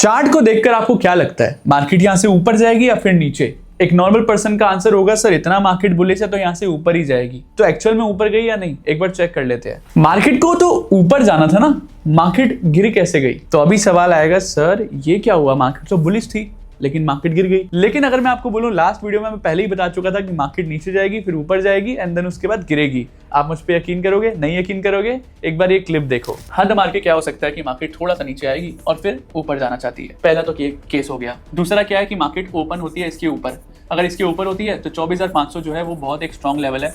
Chart को देखकर आपको क्या लगता है, मार्केट यहां से ऊपर जाएगी या फिर नीचे? एक नॉर्मल पर्सन का आंसर होगा सर इतना मार्केट बुलिश है तो यहां से ऊपर ही जाएगी। तो एक्चुअल में ऊपर गई या नहीं, एक बार चेक कर लेते हैं। मार्केट को तो ऊपर जाना था ना, मार्केट गिर कैसे गई? तो अभी सवाल आएगा सर ये क्या हुआ, मार्केट तो बुलिश थी लेकिन मार्केट गिर गई। लेकिन अगर मैं आपको बोलूं लास्ट वीडियो में मैं पहले ही बता चुका था कि मार्केट नीचे जाएगी फिर ऊपर जाएगी एंड देन उसके बाद गिरेगी। आप मुझ पे यकीन करोगे? नहीं यकीन करोगे? एक बार ये क्लिप देखो। हद मार के क्या हो सकता है कि मार्केट थोड़ा सा नीचे आएगी और फिर ऊपर जाना चाहती है। पहला तो ये केस हो गया। दूसरा क्या है कि मार्केट ओपन होती है इसके ऊपर। अगर इसके ऊपर होती है तो 24,500 जो है वो बहुत एक स्ट्रॉन्ग लेवल है।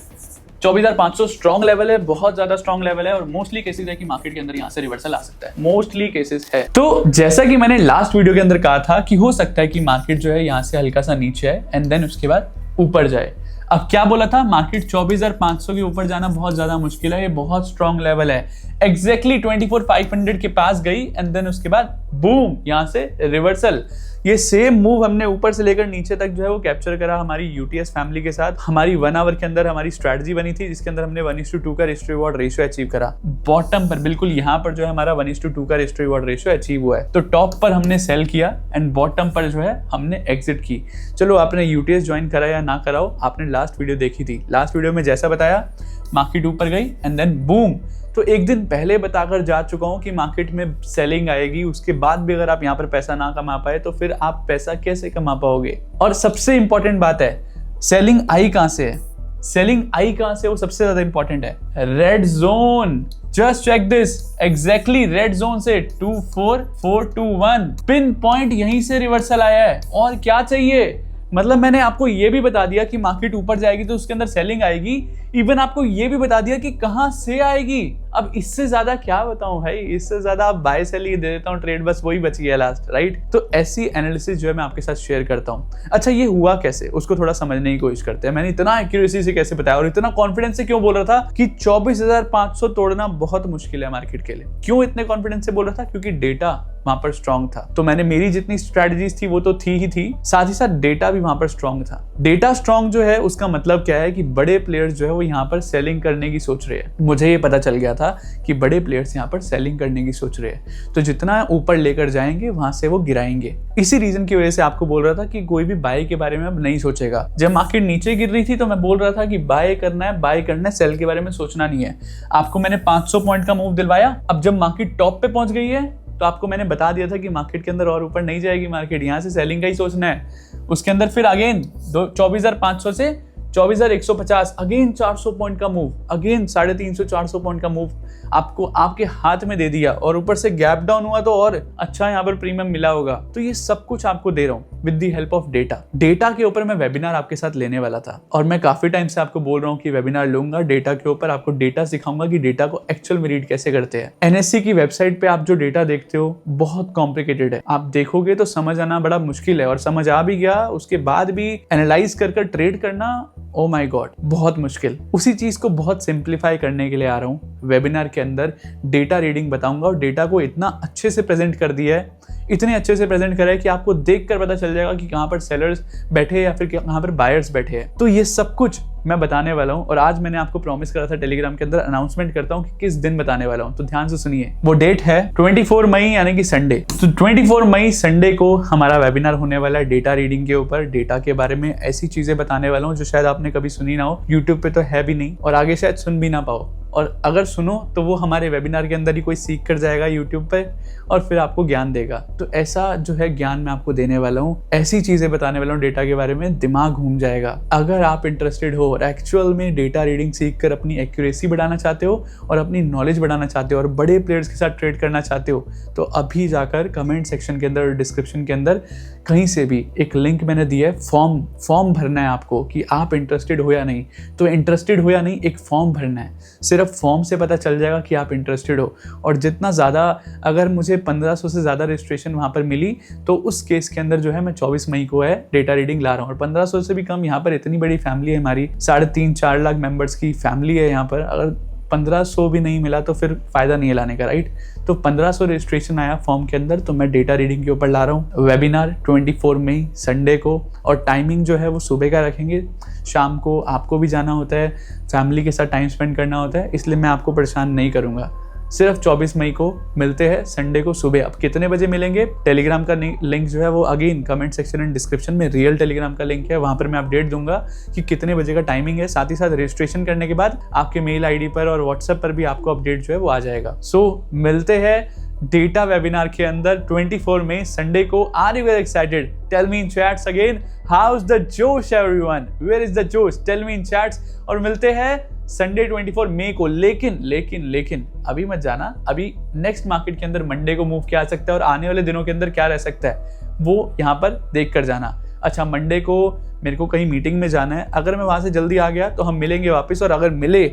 24,500 स्ट्रॉन्ग लेवल है, बहुत ज्यादा स्ट्रॉन्ग लेवल है और मोस्टली केसेस है कि मार्केट के अंदर यहां से रिवर्सल आ सकता है। मोस्टली केसेस है। तो जैसा कि मैंने लास्ट वीडियो के अंदर कहा था कि हो सकता है कि मार्केट जो है यहां से हल्का सा नीचे है एंड देन उसके बाद ऊपर जाए। अब क्या बोला था, मार्केट 24,500 के ऊपर जाना बहुत ज्यादा मुश्किल है, ये बहुत स्ट्रॉन्ग लेवल है। एग्जैक्टली 24,500 के पास गई एंड देन उसके बाद बूम यहां से रिवर्सल। ये सेम मूव हमने ऊपर से लेकर नीचे तक जो है वो कैप्चर करा हमारी यूटीएस फैमिली के साथ। हमारी 1 आवर के अंदर हमारी स्ट्रैटेजी बनी थी जिसके अंदर हमने 1:2 का रिस्क रिवॉर्ड रेशियो अचीव करा। बॉटम पर बिल्कुल यहाँ पर जो है हमारा 1:2 का रिस्क रिवॉर्ड रेशियो अचीव हुआ है। तो टॉप पर हमने सेल किया एंड बॉटम पर जो है हमने एग्जिट की। चलो आपने यूटीएस ज्वाइन करा या ना कराओ, आपने लास्ट वीडियो देखी थी। लास्ट वीडियो में जैसा बताया मार्केट ऊपर गई एंड देन बूम। तो एक दिन पहले बताकर जा चुका हूं कि मार्केट में सेलिंग आएगी, उसके बाद भी अगर आप यहां पर पैसा ना कमा पाए तो फिर आप पैसा कैसे कमा पाओगे? और सबसे इंपॉर्टेंट बात है, सेलिंग आई कहां से है? सेलिंग आई कहां से वो सबसे ज्यादा इंपॉर्टेंट है। Red zone, just check this, exactly red zone से 24421 पिन पॉइंट यहीं से रिवर्सल आया है। और क्या चाहिए? मतलब मैंने आपको ये भी बता दिया कि मार्केट ऊपर जाएगी तो उसके अंदर सेलिंग आएगी। इवन आपको ये भी बता दिया कि कहां से आएगी। अब इससे ज्यादा क्या बताऊं भाई, इससे ज्यादा आप बाय सेल ही दे देता हूं ट्रेड, बस वही बच गया लास्ट, राइट? तो ऐसी एनालिसिस जो है मैं आपके साथ शेयर करता हूं। अच्छा ये हुआ कैसे, उसको थोड़ा समझने की कोशिश करते हैं। मैंने इतना एक्यूरेसी से कैसे बताया और इतना कॉन्फिडेंस से क्यों बोल रहा था कि 24,500 तोड़ना बहुत मुश्किल है मार्केट के लिए? क्यों इतने कॉन्फिडेंस से बोल रहा था? क्योंकि डेटा वहां पर स्ट्रॉन्ग था। तो मैंने मेरी जितनी स्ट्रेटजीज थी वो तो थी ही थी, साथ ही साथ डेटा भी वहां पर स्ट्रॉन्ग था। डेटा स्ट्रॉन्ग जो है उसका मतलब क्या है कि बड़े प्लेयर्स जो है वो यहाँ पर सेलिंग करने की सोच रहे हैं। मुझे ये पता चल गया था कि बड़े प्लेयर्स यहाँ पर सेलिंग करने की सोच रहे हैं, तो जितना ऊपर लेकर जाएंगे वहां से वो गिराएंगे। इसी रीजन की वजह से आपको बोल रहा था कि कोई भी बाय के बारे में अब नहीं सोचेगा। जब मार्केट नीचे गिर रही थी तो मैं बोल रहा था कि बाय करना है, सेल के बारे में सोचना नहीं है। आपको मैंने 500 पॉइंट का मूव दिलवाया। अब जब मार्केट टॉप पे पहुंच गई है तो आपको मैंने बता दिया था कि मार्केट के अंदर और ऊपर नहीं जाएगी, मार्केट यहाँ से सेलिंग का ही सोचना है। उसके अंदर फिर अगेन 24,500 से 24,150 अगेन 400 पॉइंट का मूव, अगेन 350-400 पॉइंट का मूव आपको आपके हाथ में दे दिया और ऊपर से गैप डाउन हुआ तो और अच्छा यहाँ पर प्रीमियम मिला होगा। तो ये सब कुछ आपको दे रहा हूँ with the help of data. Data के ऊपर मैं वेबिनार आपके साथ लेने वाला था और मैं काफी टाइम से आपको बोल रहा हूँ कि वेबिनार लूंगा डेटा के ऊपर। आपको डेटा सिखाऊंगा कि डेटा को एक्चुअल में रीड कैसे करते हैं। एनएससी की वेबसाइट पे आप जो डेटा देखते हो बहुत कॉम्प्लिकेटेड है, आप देखोगे तो समझ आना बड़ा मुश्किल है और समझ आ भी गया उसके बाद भी एनालाइज कर ट्रेड करना, ओ माय गॉड, बहुत मुश्किल। उसी चीज को बहुत सिंप्लीफाई करने के लिए आ रहा हूँ वेबिनार के अंदर। डेटा रीडिंग बताऊंगा और डेटा को इतना अच्छे से प्रेजेंट कर दिया है, इतने अच्छे से प्रेजेंट करा है कि आपको देखकर पता चल जाएगा कि कहां पर सेलर्स बैठे या फिर कहां पर बायर्स बैठे हैं। तो ये सब कुछ मैं बताने वाला हूं और आज मैंने आपको प्रॉमिस करा था टेलीग्राम के अंदर अनाउंसमेंट करता हूं कि किस दिन बताने वाला हूं, तो ध्यान से सुनिए। वो डेट है 24 मई यानी कि संडे। तो 24 मई संडे को हमारा वेबिनार होने वाला है डेटा रीडिंग के ऊपर। डेटा के बारे में ऐसी चीजें बताने वाला हूं जो शायद आपने कभी सुनी ना हो, यूट्यूब पे तो है भी नहीं और आगे शायद सुन भी ना पाओ। और अगर सुनो तो वो हमारे वेबिनार के अंदर ही कोई सीख कर जाएगा यूट्यूब पे और फिर आपको ज्ञान देगा। तो ऐसा जो है ज्ञान मैं आपको देने वाला हूँ, ऐसी चीजें बताने वाला हूँ डेटा के बारे में, दिमाग घूम जाएगा। अगर आप इंटरेस्टेड हो और एक्चुअल में डेटा रीडिंग सीख कर अपनी एक्यूरेसी बढ़ाना चाहते हो और अपनी नॉलेज बढ़ाना चाहते हो और बड़े प्लेयर्स के साथ ट्रेड करना चाहते हो तो अभी जाकर कमेंट सेक्शन के अंदर, डिस्क्रिप्शन के अंदर कहीं से भी एक लिंक मैंने दिया है। फॉर्म भरना है आपको कि आप इंटरेस्टेड हो या नहीं। तो इंटरेस्टेड हो या नहीं एक फॉर्म भरना है, सिर्फ फॉर्म से पता चल जाएगा कि आप इंटरेस्टेड हो। और जितना ज़्यादा, अगर मुझे 1500 से ज़्यादा रजिस्ट्रेशन वहाँ पर मिली तो उस केस के अंदर जो है मैं 24 मई को है डेटा रीडिंग ला रहा हूँ। और 1500 से भी कम, यहाँ पर इतनी बड़ी फैमिली है हमारी, 3.5-4 लाख मेंबर्स की फैमिली है यहाँ पर। अगर 1500 भी नहीं मिला तो फिर फायदा नहीं है लाने का, राइट? तो 1500 रजिस्ट्रेशन आया फॉर्म के अंदर, तो मैं डेटा रीडिंग के ऊपर ला रहा हूँ। वेबिनार 24 मई संडे को और टाइमिंग जो है वो सुबह का रखेंगे। शाम को आपको भी जाना होता है, फैमिली के साथ टाइम स्पेंड करना होता है, इसलिए मैं आपको परेशान नहीं करूँगा। सिर्फ 24 मई को मिलते हैं संडे को सुबह। अब कितने बजे मिलेंगे? टेलीग्राम का लिंक जो है वो again comment section and description में रियल टेलीग्राम का लिंक है, वहां पर मैं अपडेट दूंगा कि कितने बजे का टाइमिंग है। साथ ही साथ रजिस्ट्रेशन करने के बाद आपके मेल आईडी पर और व्हाट्सएप पर भी आपको अपडेट जो है वो आ जाएगा। सो मिलते हैं डेटा वेबिनार के अंदर 24 मई संडे को। Are you very excited? Tell me in chats again, how is the josh everyone, where is the josh, tell me in chats. और मिलते हैं संडे 24 मई को। लेकिन अभी मत जाना, अभी नेक्स्ट मार्केट के अंदर मंडे को मूव किया जा सकता है और आने वाले दिनों के अंदर क्या रह सकता है वो यहाँ पर देख कर जाना। अच्छा, मंडे को मेरे को कहीं मीटिंग में जाना है, अगर मैं वहां से जल्दी आ गया तो हम मिलेंगे वापस, और अगर मिले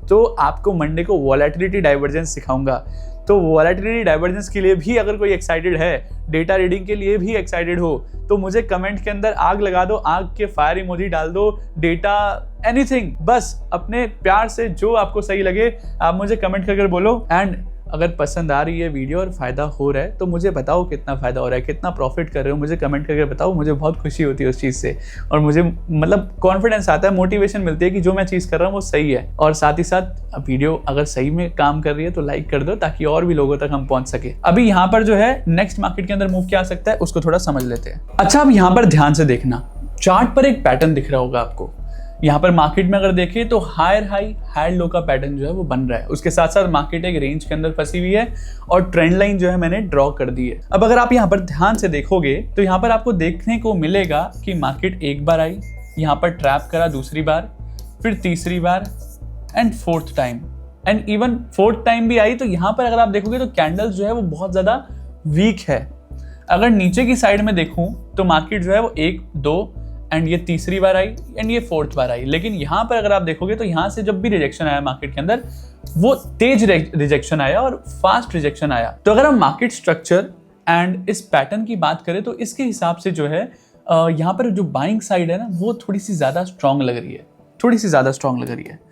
तो आपको मंडे को वॉलेटिलिटी डाइवर्जेंस सिखाऊंगा। तो वॉलेटिलिटी डाइवर्जेंस के लिए भी अगर कोई एक्साइटेड है, डेटा रीडिंग के लिए भी एक्साइटेड हो, तो मुझे कमेंट के अंदर आग लगा दो, आग के फायर इमोजी डाल दो, डेटा एनीथिंग, बस अपने प्यार से जो आपको सही लगे आप मुझे कमेंट करके बोलो। एंड अगर पसंद आ रही है वीडियो और फायदा हो रहा है तो मुझे बताओ कितना फायदा हो रहा है, कितना प्रॉफिट कर रहे हो, मुझे कमेंट करके बताओ। मुझे बहुत खुशी होती है उस चीज़ से, और मुझे मतलब कॉन्फिडेंस आता है, मोटिवेशन मिलती है कि जो मैं चीज़ कर रहा हूँ वो सही है। और साथ ही साथ वीडियो अगर सही में काम कर रही है तो लाइक कर दो, ताकि और भी लोगों तक हम पहुंच सके। अभी यहाँ पर जो है नेक्स्ट मार्केट के अंदर मूव किया आ सकता है, उसको थोड़ा समझ लेते हैं। अच्छा, अब यहाँ पर ध्यान से देखना, चार्ट पर एक पैटर्न दिख रहा होगा आपको। यहाँ पर मार्केट में अगर देखें तो हायर हाई हायर लो का पैटर्न जो है वो बन रहा है। उसके साथ साथ मार्केट एक रेंज के अंदर फंसी हुई है और ट्रेंड लाइन जो है मैंने ड्रॉ कर दी है। अब अगर आप यहाँ पर ध्यान से देखोगे तो यहाँ पर आपको देखने को मिलेगा कि मार्केट एक बार आई, यहाँ पर ट्रैप करा दूसरी बार, फिर तीसरी बार and fourth time, and even fourth time भी आई। तो यहाँ पर अगर आप देखोगे तो कैंडल्स जो है वो बहुत ज्यादा वीक है। अगर नीचे की साइड में देखूं तो मार्केट जो है वो 1, 2 एंड ये तीसरी बार आई एंड ये फोर्थ बार आई। लेकिन यहाँ पर अगर आप देखोगे तो यहाँ से जब भी रिजेक्शन आया मार्केट के अंदर, वो तेज रिजेक्शन आया और फास्ट रिजेक्शन आया। तो अगर हम मार्केट स्ट्रक्चर एंड इस पैटर्न की बात करें तो इसके हिसाब से जो है यहाँ पर जो बाइंग साइड है ना वो थोड़ी सी ज्यादा स्ट्रांग लग रही है, थोड़ी सी ज्यादा स्ट्रांग लग रही है।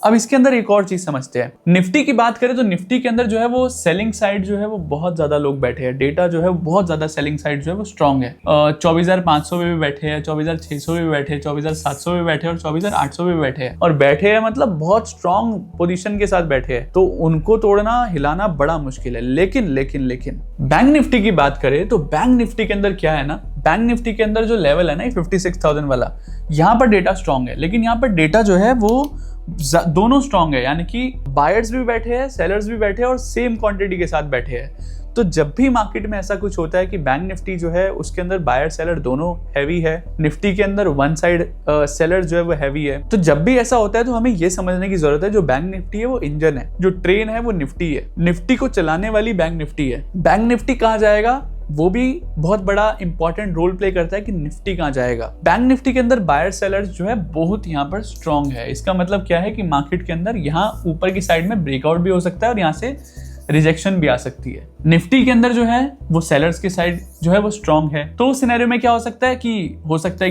अब इसके अंदर एक और चीज समझते हैं, निफ्टी की बात करें तो निफ्टी के अंदर जो है वो सेलिंग साइड जो है वो बहुत ज्यादा लोग बैठे हैं। डेटा जो है बहुत ज्यादा सेलिंग साइड जो है वो स्ट्रांग है। 24,500 पे भी बैठे हैं, 24,600 पे भी बैठे हैं, 24,700 पे भी बैठे हैं और 24,800 पे भी बैठे हैं। और बैठे हैं मतलब बहुत स्ट्रांग पोजीशन के साथ बैठे हैं, तो उनको तोड़ना हिलाना बड़ा मुश्किल है। लेकिन बैंक निफ्टी की बात करें तो बैंक निफ्टी के अंदर क्या है ना, बैंक निफ्टी के अंदर जो लेवल है ना 56,000 वाला, यहाँ पर डेटा स्ट्रांग है। लेकिन यहाँ पर डेटा जो है वो दोनों स्ट्रांग है, यानी कि बायर्स भी बैठे हैं, सेलर्स भी बैठे हैं और सेम क्वांटिटी के साथ बैठे हैं। तो जब भी मार्केट में ऐसा कुछ होता है कि बैंक निफ्टी जो है उसके अंदर बायर सेलर दोनों हैवी है, निफ्टी के अंदर वन साइड सेलर जो है वो हैवी है, तो जब भी ऐसा होता है तो हमें ये समझने की जरूरत है जो बैंक निफ्टी है वो इंजन है, जो ट्रेन है वो निफ्टी है, निफ्टी को चलाने वाली बैंक निफ्टी है। बैंक निफ्टी कहाँ जाएगा वो भी बहुत बड़ा इंपॉर्टेंट रोल प्ले करता है कि निफ्टी कहाँ जाएगा। बैंक निफ्टी के अंदर बायर सेलर्स जो है बहुत यहाँ पर स्ट्रांग है। इसका मतलब क्या है कि मार्केट के अंदर यहाँ ऊपर की साइड में ब्रेकआउट भी हो सकता है और यहाँ से रिजेक्शन भी आ सकती है। निफ्टी के अंदर जो है वो सेलर्स की साइड जो है वो स्ट्रांग है। तो उस सिनेरियो में क्या हो सकता है कि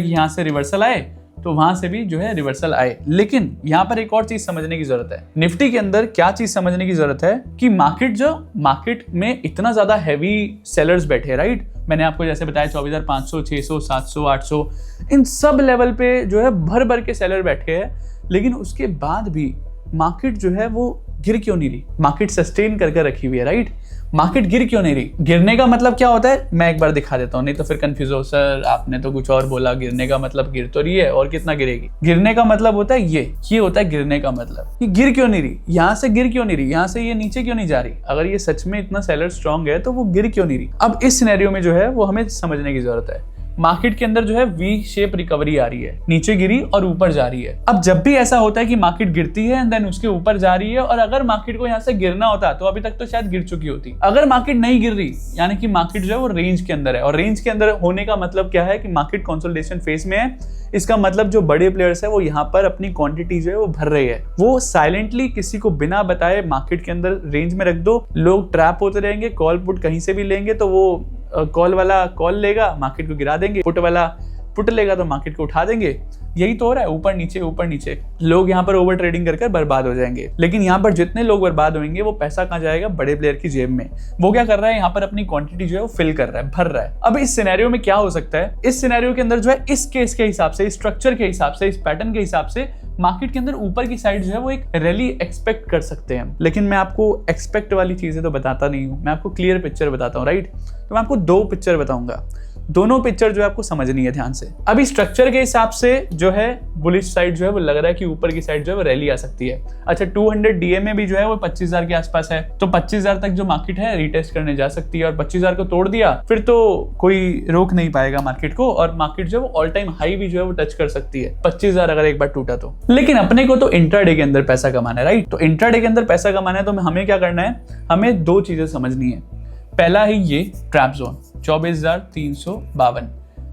यहाँ से रिवर्सल आए तो वहां से भी जो है रिवर्सल आए। लेकिन यहाँ पर एक और चीज समझने की जरूरत है, निफ्टी के अंदर क्या चीज समझने की जरूरत है कि मार्केट में इतना ज्यादा हैवी सेलर्स बैठे हैं, राइट। मैंने आपको जैसे बताया 24,500, 600, 700, 800 इन सब लेवल पे जो है भर के सेलर बैठे हैं। लेकिन उसके बाद भी मार्केट जो है वो गिर क्यों नहीं रही, मार्केट सस्टेन करके रखी हुई है, राइट। मार्केट गिर क्यों नहीं रही? गिरने का मतलब क्या होता है मैं एक बार दिखा देता हूँ, नहीं तो फिर कंफ्यूज हो, सर आपने तो कुछ और बोला, गिरने का मतलब गिर तो रही है और कितना गिरेगी। गिरने का मतलब होता है ये होता है गिरने का मतलब, कि गिर क्यों नहीं रही, यहाँ से गिर क्यों नहीं रही, यहाँ से ये नीचे क्यों नहीं जा रही। अगर ये सच में इतना सेलर स्ट्रांग है तो वो गिर क्यों नहीं रही। अब इस सिनेरियो में जो है वो हमें समझने की जरूरत है। मार्केट के अंदर जो है वी शेप रिकवरी आ रही है, नीचे गिरी और ऊपर जा रही है। अब जब भी ऐसा होता है कि मार्केट गिरती है एंड देन उसके ऊपर जा रही है, और अगर मार्केट को यहाँ से गिरना होता तो अभी तक तो शायद गिर चुकी होती। अगर मार्केट नहीं गिर रही यानी कि मार्केट जो है वो रेंज के अंदर है, और रेंज के अंदर होने का मतलब क्या है कि मार्केट कंसोलिडेशन फेज में है। इसका मतलब जो बड़े प्लेयर्स है वो यहाँ पर अपनी क्वांटिटी जो है वो भर रही है। वो साइलेंटली किसी को बिना बताए मार्केट के अंदर रेंज में रख दो, लोग ट्रैप होते रहेंगे, कॉल पुट कहीं से भी लेंगे तो वो कॉल वाला कॉल लेगा, मार्केट को गिरा देंगे, पुट वाला पुट लेगा तो मार्केट को उठा देंगे। यही तो हो रहा है, ऊपर नीचे लोग यहाँ पर ओवर ट्रेडिंग कर बर्बाद हो जाएंगे। लेकिन यहाँ पर जितने लोग बर्बाद होंगे वो पैसा कहाँ जाएगा, बड़े प्लेयर की जेब में। वो क्या कर रहा है, यहाँ पर अपनी क्वांटिटी जो है वो फिल कर रहा है, भर रहा है। अब इस सिनेरियो में क्या हो सकता है, इस सिनेरियो के अंदर जो है इस केस के हिसाब से, इस स्ट्रक्चर के हिसाब से, इस पैटर्न के हिसाब से मार्केट के अंदर ऊपर की साइड जो है वो एक रैली एक्सपेक्ट कर सकते हैं, लेकिन मैं आपको एक्सपेक्ट वाली चीजें तो बताता नहीं हूँ, मैं आपको क्लियर पिक्चर बताता हूँ, राइट। तो मैं आपको दो पिक्चर बताऊंगा, दोनों पिक्चर जो है आपको समझनी है ध्यान से। अभी स्ट्रक्चर के हिसाब से जो है बुलिश साइड जो है वो लग रहा है कि ऊपर की साइड जो है वो रैली आ सकती है। अच्छा 200 डीए में भी जो है वो 25,000 के आसपास है, तो 25,000 तक जो मार्केट है रीटेस्ट करने जा सकती है, और 25,000 को तोड़ दिया फिर तो कोई रोक नहीं पाएगा मार्केट को, और मार्केट जो है वो ऑल टाइम हाई भी जो है वो टच कर सकती है 25,000 अगर एक बार टूटा तो। लेकिन अपने को तो इंट्राडे के अंदर पैसा कमाना है, राइट। तो इंट्राडे के अंदर पैसा कमाना है तो हमें क्या करना है, हमें दो चीजें समझनी है। पहला है ये ट्रैप जोन 24,352,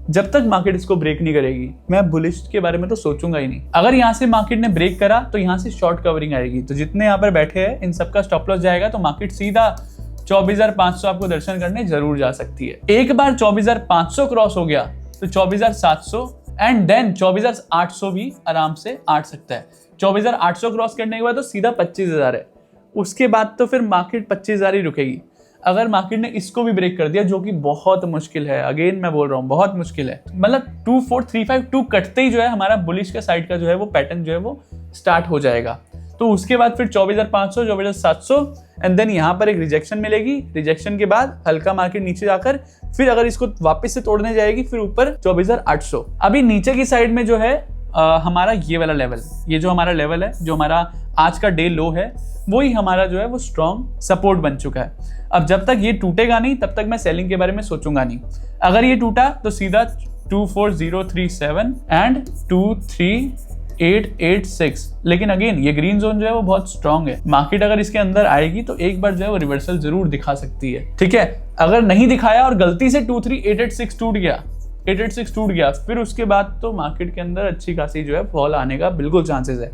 जब तक मार्केट इसको ब्रेक नहीं करेगी मैं बुलिश के बारे में तो सोचूंगा ही नहीं। अगर यहाँ से मार्केट ने ब्रेक करा तो यहाँ से शॉर्ट कवरिंग आएगी, तो जितने यहाँ पर बैठे हैं इन सबका स्टॉप लॉस जाएगा, तो मार्केट सीधा 24,500 आपको दर्शन करने जरूर जा सकती है। एक बार 24,500 क्रॉस हो गया तो 24,700 एंड देन 24,800 भी आराम से आ सकता है। 24,800 क्रॉस करने के बाद तो सीधा 25,000 है, उसके बाद तो फिर मार्केट 25,000 ही रुकेगी। अगर मार्केट ने इसको भी ब्रेक कर दिया, जो कि बहुत मुश्किल है, अगेन मैं बोल रहा हूँ बहुत मुश्किल है, मतलब 24,352 कटते ही जो है हमारा बुलिश का साइड का जो है वो पैटर्न जो है वो स्टार्ट हो जाएगा। तो उसके बाद फिर 24,500 24,700 एंड देन यहाँ पर एक रिजेक्शन मिलेगी, रिजेक्शन के बाद हल्का मार्केट नीचे जाकर फिर अगर इसको वापस से तोड़ने जाएगी फिर ऊपर 24,800। अभी नीचे की साइड में जो है हमारा ये वाला लेवल, ये जो हमारा लेवल है, जो हमारा आज का डे लो है, वही हमारा जो है वो स्ट्रॉन्ग सपोर्ट बन चुका है। अब जब तक ये टूटेगा नहीं तब तक मैं सेलिंग के बारे में सोचूंगा नहीं। अगर ये टूटा तो सीधा 24,037 एंड 23,886, लेकिन अगेन ये ग्रीन जोन जो है वो बहुत स्ट्रॉन्ग है। मार्केट अगर इसके अंदर आएगी तो एक बार जो है वो रिवर्सल जरूर दिखा सकती है, ठीक है। अगर नहीं दिखाया और गलती से 23,886 टूट गया, 886 टूट गया, फिर उसके बाद तो मार्केट के अंदर अच्छी खासी जो है फॉल आने का बिल्कुल चांसेस है।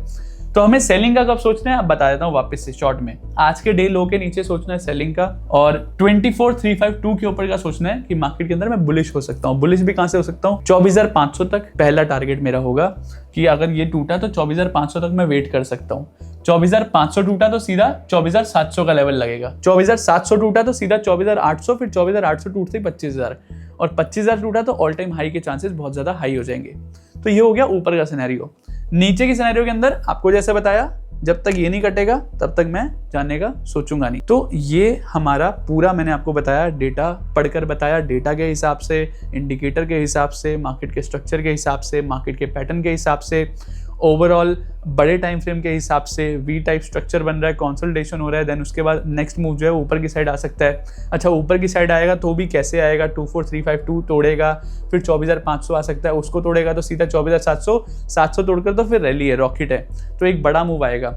तो हमें सेलिंग का कब सोचना है अब बता देता हूँ वापस से शॉर्ट में। आज के डे लो के नीचे सोचना है सेलिंग का, और 24,352 के ऊपर का सोचना है कि मार्केट के अंदर मैं बुलिश हो सकता हूँ। बुलिश भी कहां से हो सकता हूँ, 24,500 तक पहला टारगेट मेरा होगा कि अगर ये टूटा तो 24,500 तक मैं वेट कर सकता हूँ। 24,500 टूटा तो सीधा 24,700 का लेवल लगेगा, 24,700 टूटा तो सीधा 24,800, फिर 24,800 टूटते ही 25,000, और 25,000 टूटा तो ऑल टाइम हाई के चांसेस बहुत ज्यादा हाई हो जाएंगे। तो ये हो गया ऊपर का सिनेरियो। नीचे की सिनेरियो के अंदर आपको जैसे बताया, जब तक ये नहीं कटेगा तब तक मैं जानने का सोचूंगा नहीं। तो ये हमारा पूरा मैंने आपको बताया, डेटा पढ़कर बताया, डेटा के हिसाब से, इंडिकेटर के हिसाब से, मार्केट के स्ट्रक्चर के हिसाब से, मार्केट के पैटर्न के हिसाब से, ओवरऑल बड़े टाइम फ्रेम के हिसाब से वी टाइप स्ट्रक्चर बन रहा है, कंसोलिडेशन हो रहा है, देन उसके बाद नेक्स्ट मूव जो है ऊपर की साइड आ सकता है। अच्छा ऊपर की साइड आएगा तो भी कैसे आएगा, 24,352 तोड़ेगा, फिर 24,500 आ सकता है, उसको तोड़ेगा तो सीधा 24,700, 700 तोड़कर तो फिर रैली है, रॉकेट है, तो एक बड़ा मूव आएगा।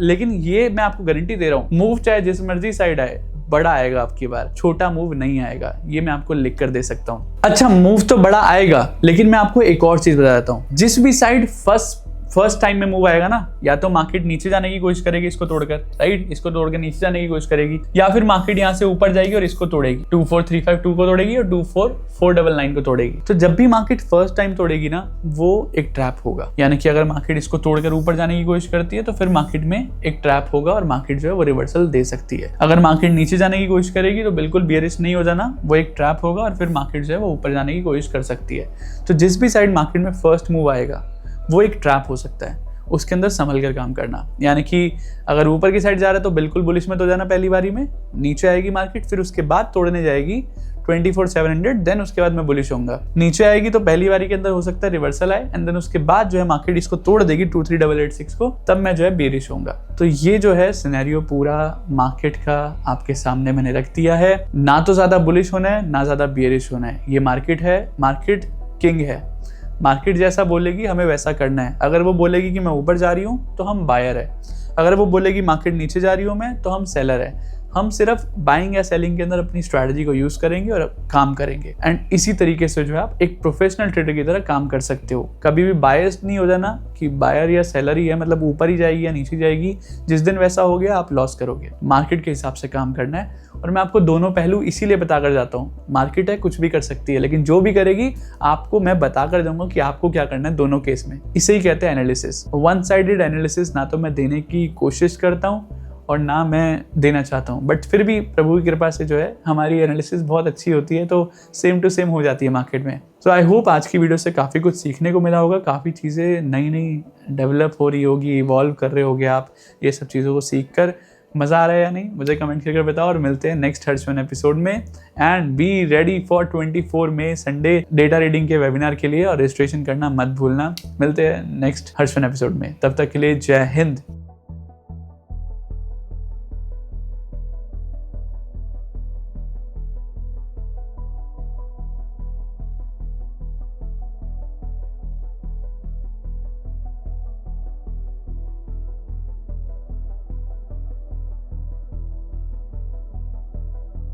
लेकिन ये मैं आपको गारंटी दे रहा हूँ, मूव चाहे जिस मर्जी साइड आए बड़ा आएगा आपकी बार, छोटा मूव नहीं आएगा, ये मैं आपको लिख कर दे सकता हूँ। अच्छा मूव तो बड़ा आएगा, लेकिन मैं आपको एक और चीज बता देता हूँ। जिस भी साइड फर्स्ट टाइम में मूव आएगा ना, या तो मार्केट नीचे जाने की कोशिश करेगी इसको तोड़कर, राइट, इसको तोड़कर नीचे जाने की कोशिश करेगी, या फिर मार्केट यहाँ से ऊपर जाएगी और इसको तोड़ेगी, 24,352 को तोड़ेगी और 24,499 को तोड़ेगी। तो जब भी मार्केट फर्स्ट टाइम तोड़ेगी ना, वो एक ट्रैप होगा, यानी कि अगर मार्केट इसको तोड़कर ऊपर जाने की कोशिश करती है तो फिर मार्केट में एक ट्रैप होगा और मार्केट जो है वो रिवर्सल दे सकती है। अगर मार्केट नीचे जाने की कोशिश करेगी तो बिल्कुल बियरिश नहीं हो जाना, वो एक ट्रैप होगा और फिर मार्केट जो है वो ऊपर जाने की कोशिश कर सकती है। तो जिस भी साइड मार्केट में फर्स्ट मूव आएगा वो एक ट्रैप हो सकता है, उसके अंदर संभल कर काम करना। यानी कि अगर ऊपर की साइड जा रहा है तो बिल्कुल बुलिश में तो जाना पहली बारी में, नीचे आएगी मार्केट फिर उसके बाद तोड़ने जाएगी 24,700, देन उसके बाद मैं बुलिश होऊंगा। नीचे आएगी तो पहली बारी के अंदर हो सकता है रिवर्सल आए, एंड देन उसके बाद जो है मार्केट इसको तोड़ देगी 23,886 को, तब मैं जो है बेरिश होऊंगा। तो ये जो है सिनेरियो पूरा मार्केट का आपके सामने मैंने रख दिया है। ना तो ज्यादा बुलिश होना है ना ज्यादा बेरिश होना है, ये मार्केट है, मार्केट किंग है। मार्केट जैसा बोलेगी हमें वैसा करना है। अगर वो बोलेगी कि मैं ऊपर जा रही हूँ तो हम बायर है, अगर वो बोलेगी मार्केट नीचे जा रही हूँ मैं तो हम सेलर है। हम सिर्फ बाइंग या सेलिंग के अंदर अपनी स्ट्रैटेजी को यूज करेंगे और काम करेंगे, एंड इसी तरीके से जो है आप एक प्रोफेशनल ट्रेडर की तरह काम कर सकते हो। कभी भी बायस्ड नहीं हो जाना कि बायर या सेलर ही है, मतलब ऊपर ही जाएगी या नीचे जाएगी। जिस दिन वैसा हो गया आप लॉस करोगे। मार्केट के हिसाब से काम करना है, और मैं आपको दोनों पहलू इसीलिए बता कर जाता हूँ। मार्केट है, कुछ भी कर सकती है, लेकिन जो भी करेगी आपको मैं बता कर जाऊंगा कि आपको क्या करना है दोनों केस में। इसे ही कहते हैं एनालिसिस। वन साइडेड एनालिसिस ना तो मैं देने की कोशिश करता हूँ और ना मैं देना चाहता हूँ, बट फिर भी प्रभु की कृपा से जो है हमारी एनालिसिस बहुत अच्छी होती है, तो सेम टू सेम हो जाती है मार्केट में। तो आई होप आज की वीडियो से काफ़ी कुछ सीखने को मिला होगा, काफ़ी चीज़ें नई नई डेवलप हो रही होगी, इवॉल्व कर रहे होगे आप ये सब चीज़ों को सीख कर। मज़ा आ रहा है या नहीं मुझे कमेंट करके बताओ, और मिलते हैं नेक्स्ट हर्षवन एपिसोड में। And be ready for 24 May Sunday data reading के वेबिनार के लिए, और रजिस्ट्रेशन करना मत भूलना। मिलते हैं नेक्स्ट हर्षवन एपिसोड में, तब तक के लिए जय हिंद।